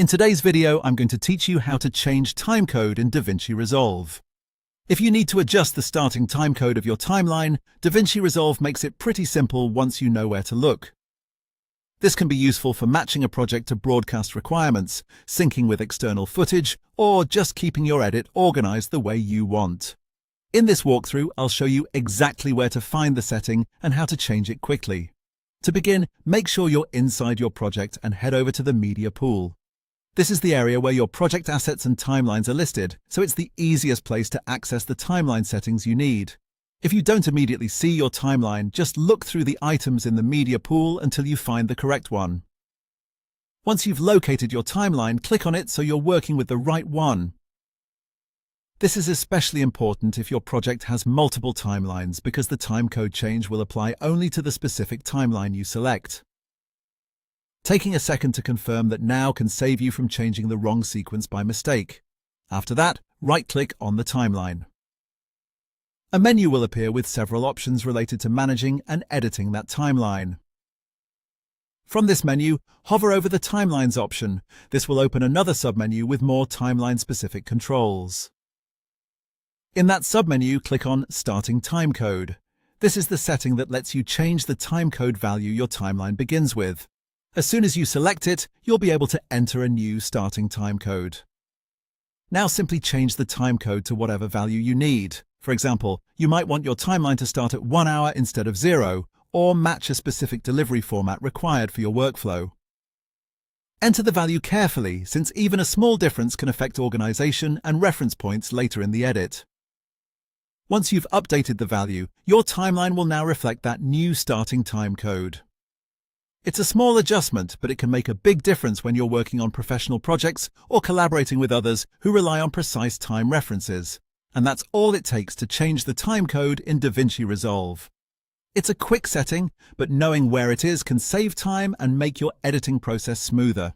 In today's video, I'm going to teach you how to change timecode in DaVinci Resolve. If you need to adjust the starting timecode of your timeline, DaVinci Resolve makes it pretty simple once you know where to look. This can be useful for matching a project to broadcast requirements, syncing with external footage, or just keeping your edit organized the way you want. In this walkthrough, I'll show you exactly where to find the setting and how to change it quickly. To begin, make sure you're inside your project and head over to the media pool. This is the area where your project assets and timelines are listed, so it's the easiest place to access the timeline settings you need. If you don't immediately see your timeline, just look through the items in the media pool until you find the correct one. Once you've located your timeline, click on it so you're working with the right one. This is especially important if your project has multiple timelines because the timecode change will apply only to the specific timeline you select. Taking a second to confirm that now can save you from changing the wrong sequence by mistake. After that, right-click on the timeline. A menu will appear with several options related to managing and editing that timeline. From this menu, hover over the Timelines option. This will open another submenu with more timeline-specific controls. In that submenu, click on Starting Timecode. This is the setting that lets you change the timecode value your timeline begins with. As soon as you select it, you'll be able to enter a new starting timecode. Now simply change the timecode to whatever value you need. For example, you might want your timeline to start at 1 hour instead of 0, or match a specific delivery format required for your workflow. Enter the value carefully, since even a small difference can affect organization and reference points later in the edit. Once you've updated the value, your timeline will now reflect that new starting timecode. It's a small adjustment, but it can make a big difference when you're working on professional projects or collaborating with others who rely on precise time references. And that's all it takes to change the timecode in DaVinci Resolve. It's a quick setting, but knowing where it is can save time and make your editing process smoother.